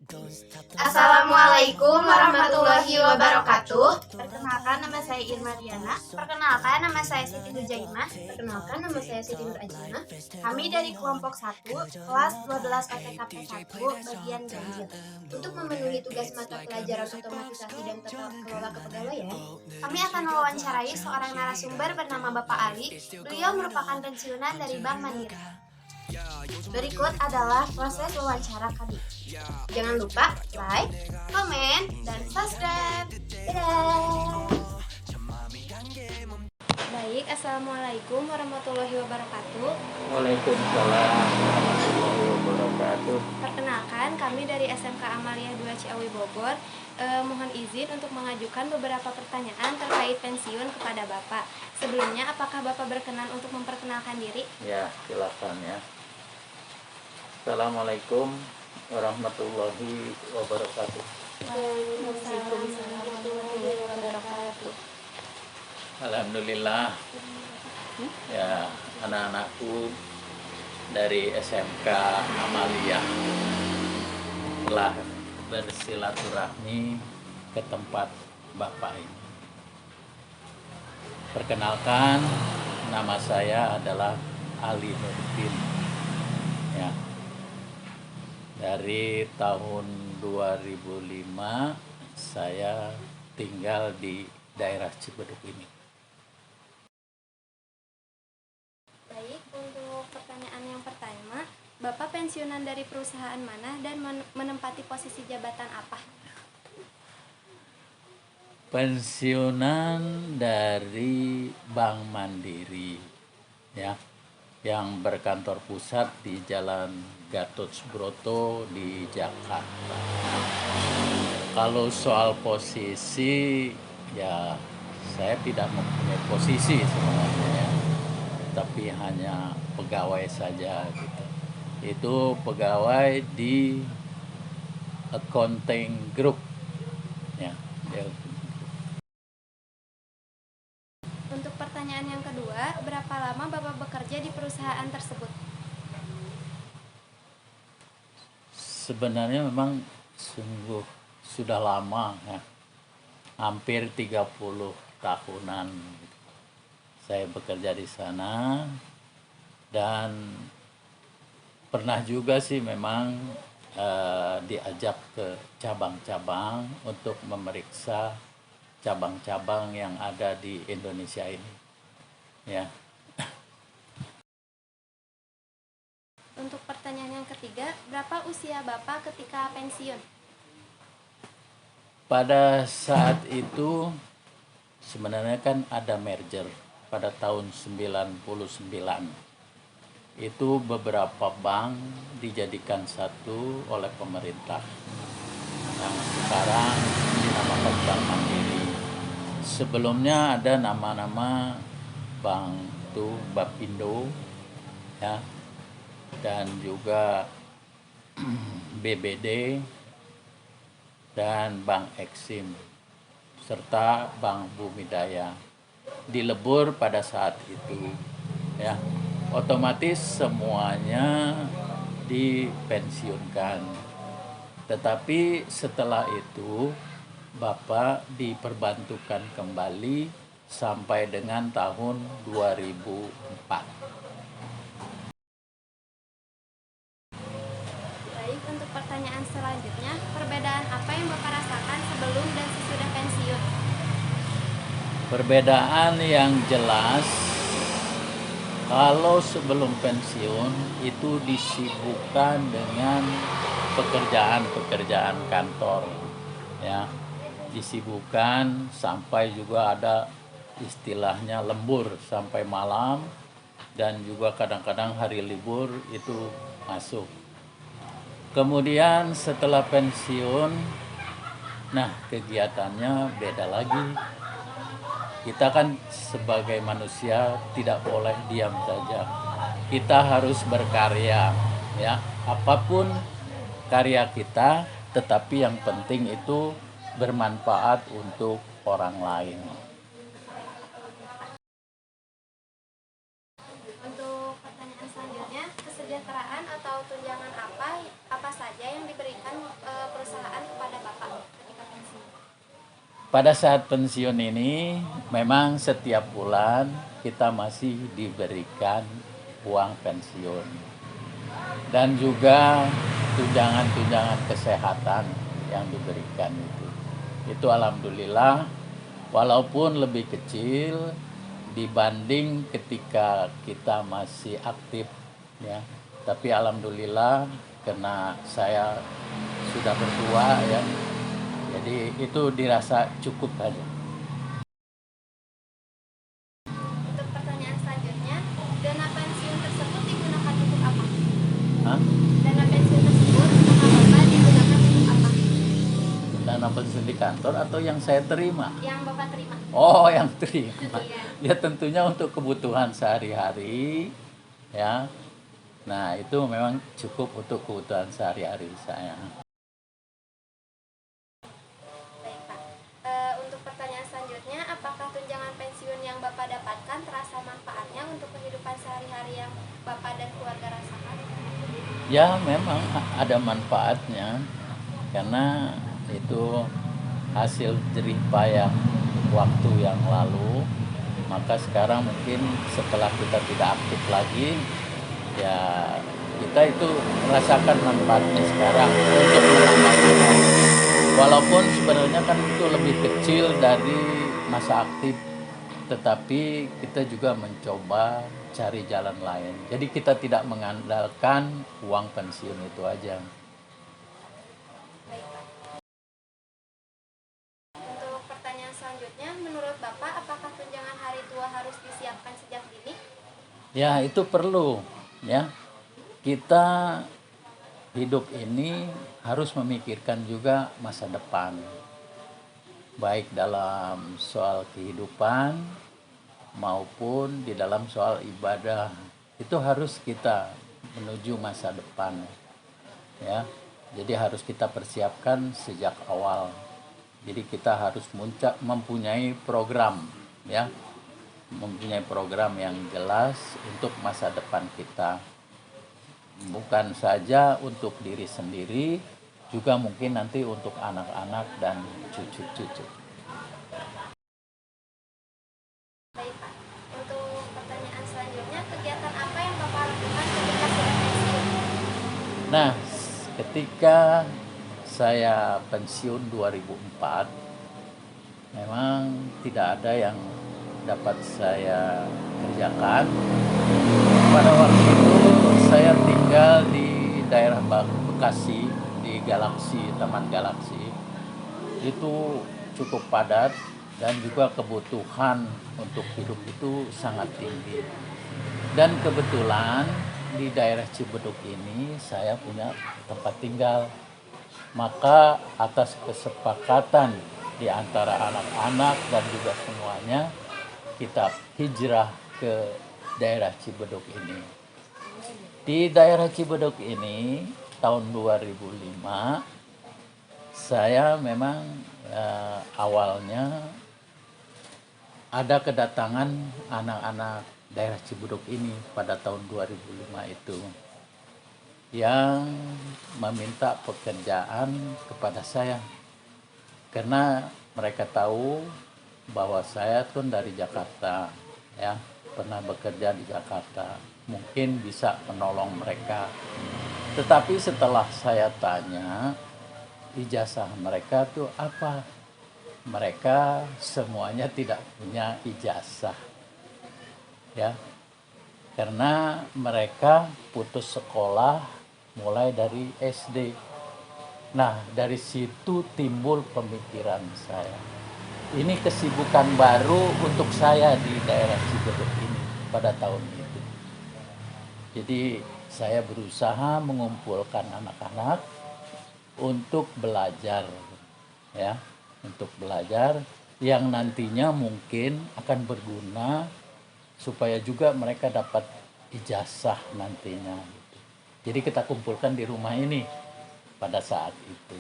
Assalamualaikum warahmatullahi wabarakatuh. Perkenalkan, nama saya Irma Diana. Perkenalkan, nama saya Siti Nujaimah. Perkenalkan, nama saya Siti Nur Ajimah. Kami dari kelompok 1, kelas 12 OTKP 1, bagian ganjil. Untuk memenuhi tugas mata pelajaran otomatisasi dan tata kelola kepegawaian, Kami akan mewawancarai seorang narasumber bernama Bapak Ali. Beliau merupakan pensiunan dari Bank Mandiri. Berikut adalah proses wawancara kami. jangan lupa Like, komen, dan subscribe. Dadah! Baik, Assalamualaikum warahmatullahi wabarakatuh. Waalaikumsalam warahmatullahi wabarakatuh. Perkenalkan, kami dari SMK Amalia 2 Ciawi Bogor mohon izin untuk mengajukan beberapa pertanyaan terkait pensiun kepada Bapak. Sebelumnya, apakah Bapak berkenan untuk memperkenalkan diri? Ya, silakan ya. Assalamualaikum warahmatullahi wabarakatuh. Waalaikumsalam warahmatullahi wabarakatuh. Alhamdulillah ya, anak-anakku dari SMK Amalia telah bersilaturahmi ke tempat Bapak ini. Perkenalkan, nama saya adalah Ali Nurdin. Ya. Dari tahun 2005 saya tinggal di daerah Cibeduk ini. Baik, untuk pertanyaan yang pertama, Bapak pensiunan dari perusahaan mana dan menempati posisi jabatan apa? Pensiunan dari Bank Mandiri ya, yang berkantor pusat di Jalan Gatot Subroto di Jakarta. Kalau soal posisi ya, saya tidak mempunyai posisi sebenarnya ya, tapi hanya pegawai saja gitu. Itu pegawai di accounting group ya. Untuk pertanyaan yang kedua, berapa lama Bapak bekerja di perusahaan tersebut? Sebenarnya memang sungguh sudah lama ya, hampir 30 tahunan saya bekerja di sana, dan pernah juga sih memang diajak ke cabang-cabang untuk memeriksa cabang-cabang yang ada di Indonesia ini ya. Untuk pertanyaan yang ketiga, berapa usia Bapak ketika pensiun? Pada saat itu sebenarnya kan ada merger pada tahun 99. Itu beberapa bank dijadikan satu oleh pemerintah yang sekarang dinamakan Bank Mandiri. Sebelumnya ada nama-nama bank itu Bapindo ya, dan juga BBD dan Bank Eksim serta Bank Bumidaya dilebur pada saat itu ya. Otomatis semuanya dipensiunkan. Tetapi setelah itu Bapak diperbantukan kembali sampai dengan tahun 2004. Baik, untuk pertanyaan selanjutnya, perbedaan apa yang Bapak rasakan sebelum dan sesudah pensiun? Perbedaan yang jelas, kalau sebelum pensiun itu disibukkan dengan pekerjaan-pekerjaan kantor ya, disibukkan sampai juga ada istilahnya lembur sampai malam, dan juga kadang-kadang hari libur itu masuk. Kemudian setelah pensiun, nah kegiatannya beda lagi. Kita kan sebagai manusia tidak boleh diam saja. Kita harus berkarya ya. Apapun karya kita, tetapi yang penting itu bermanfaat untuk orang lain. Untuk pertanyaan selanjutnya, kesejahteraan atau tunjangan apa saja yang diberikan perusahaan pada saat pensiun ini memang setiap bulan kita masih diberikan uang pensiun dan juga tunjangan-tunjangan kesehatan yang diberikan itu alhamdulillah walaupun lebih kecil dibanding ketika kita masih aktif ya, tapi alhamdulillah karena saya sudah bertua ya, jadi itu dirasa cukup aja. Untuk pertanyaan selanjutnya, dana pensiun tersebut digunakan untuk apa? Hah? Dana pensiun tersebut kata Bapak digunakan untuk apa? Dana pensiun di kantor atau yang saya terima? Yang Bapak terima. Oh, yang terima. Iya. Ya tentunya untuk kebutuhan sehari-hari ya. Nah, itu memang cukup untuk kebutuhan sehari-hari saya. Baik, Pak. Untuk pertanyaan selanjutnya, apakah tunjangan pensiun yang Bapak dapatkan terasa manfaatnya untuk kehidupan sehari-hari yang Bapak dan keluarga rasakan? Ya, memang ada manfaatnya karena itu hasil jerih payah waktu yang lalu. Maka sekarang mungkin setelah kita tidak aktif lagi, ya kita itu merasakan manfaatnya sekarang untuk menambah. Walaupun sebenarnya kan itu lebih kecil dari masa aktif, tetapi kita juga mencoba cari jalan lain. Jadi kita tidak mengandalkan uang pensiun itu aja. Baik, Pak. Untuk pertanyaan selanjutnya, menurut Bapak, apakah tunjangan hari tua harus disiapkan sejak dini? Ya, itu perlu ya. Kita hidup ini harus memikirkan juga masa depan. Baik dalam soal kehidupan maupun di dalam soal ibadah. Itu harus kita menuju masa depan. Ya. Jadi harus kita persiapkan sejak awal. Jadi kita harus mempunyai program ya. Mempunyai program yang jelas untuk masa depan kita. Bukan saja untuk diri sendiri, juga mungkin nanti untuk anak-anak dan cucu-cucu. Baik, Pak. Untuk pertanyaan selanjutnya, kegiatan apa yang Bapak lakukan ketika sudah pensiun? Nah, ketika saya pensiun 2004, memang tidak ada yang dapat saya kerjakan. Pada waktu itu saya tinggal di daerah Bekasi, di Galaksi, Taman Galaksi. Itu cukup padat dan juga kebutuhan untuk hidup itu sangat tinggi. Dan kebetulan di daerah Cibeduk ini saya punya tempat tinggal. Maka atas kesepakatan di antara anak-anak dan juga semuanya, kita hijrah ke daerah Cibeduk ini. Di daerah Cibeduk ini tahun 2005 saya memang awalnya ada kedatangan anak-anak daerah Cibeduk ini pada tahun 2005 itu yang meminta pekerjaan kepada saya karena mereka tahu bahwa saya tuh dari Jakarta ya, pernah bekerja di Jakarta, mungkin bisa menolong mereka. Tetapi setelah saya tanya ijazah mereka tuh apa, mereka semuanya tidak punya ijazah ya, karena mereka putus sekolah mulai dari SD. Nah, dari situ timbul pemikiran saya. Ini kesibukan baru untuk saya di daerah Cibeduk ini pada tahun itu. Jadi saya berusaha mengumpulkan anak-anak untuk belajar ya, untuk belajar yang nantinya mungkin akan berguna supaya juga mereka dapat ijazah nantinya. Jadi kita kumpulkan di rumah ini pada saat itu.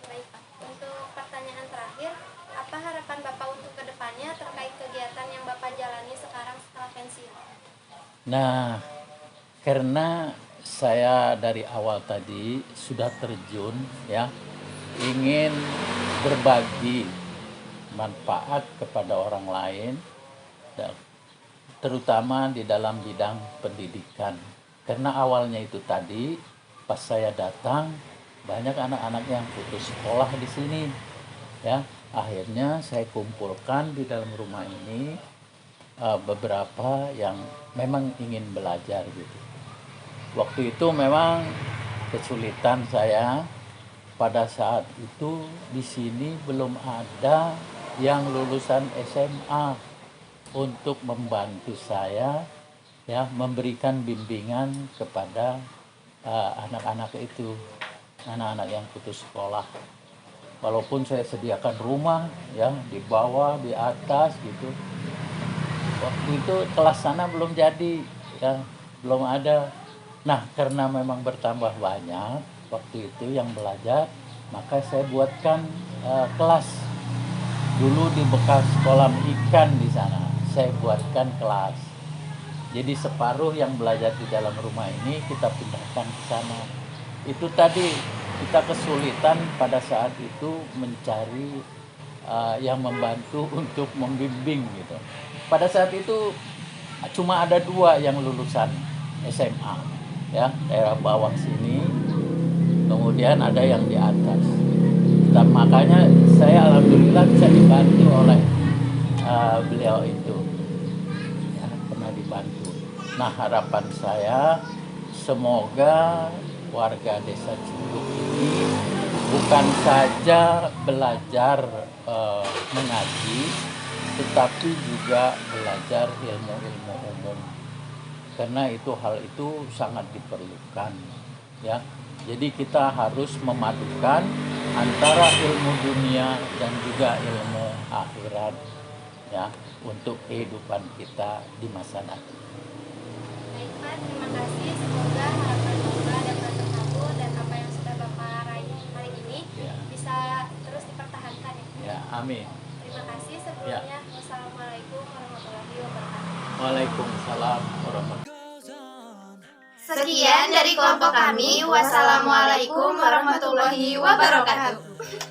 Baik, Pak. Untuk pertanyaan terakhir, apa harapan Bapak untuk kedepannya terkait kegiatan yang Bapak jalani sekarang setelah pensiun? Nah, karena saya dari awal tadi sudah terjun ya, ingin berbagi manfaat kepada orang lain, terutama di dalam bidang pendidikan. Karena awalnya itu tadi pas saya datang banyak anak-anak yang putus sekolah di sini ya. Akhirnya saya kumpulkan di dalam rumah ini beberapa yang memang ingin belajar gitu. Waktu itu memang kesulitan saya pada saat itu, di sini belum ada yang lulusan SMA untuk membantu saya ya, memberikan bimbingan kepada anak-anak itu, anak-anak yang putus sekolah. Walaupun saya sediakan rumah ya, di bawah, di atas gitu. Waktu itu kelas sana belum jadi ya, belum ada. Nah, karena memang bertambah banyak waktu itu yang belajar, maka saya buatkan kelas. Dulu di bekas kolam ikan di sana, saya buatkan kelas. Jadi separuh yang belajar di dalam rumah ini kita pindahkan ke sana. Itu tadi kita kesulitan pada saat itu mencari yang membantu untuk membimbing gitu. Pada saat itu cuma ada 2 yang lulusan SMA ya, daerah bawah sini, kemudian ada yang di atas. Dan makanya saya alhamdulillah bisa dibantu oleh beliau itu ya, pernah dibantu. Nah, harapan saya semoga warga desa Cibuk ini bukan saja belajar mengaji, tetapi juga belajar ilmu-ilmu umum, karena hal itu sangat diperlukan ya. Jadi kita harus memadukan antara ilmu dunia dan juga ilmu akhirat ya, untuk kehidupan kita di masa nanti. Baik Pak, terima kasih. Semoga harapan Bapak dapat terkabul dan apa yang sudah Bapak raih hari ini Ya. bisa terus dipertahankan ya. Ya, amin. Terima kasih sebelumnya. Wassalamualaikum warahmatullahi wabarakatuh. Waalaikumsalam warahmatullahi wabarakatuh. Sekian dari kelompok kami. Wassalamualaikum warahmatullahi wabarakatuh.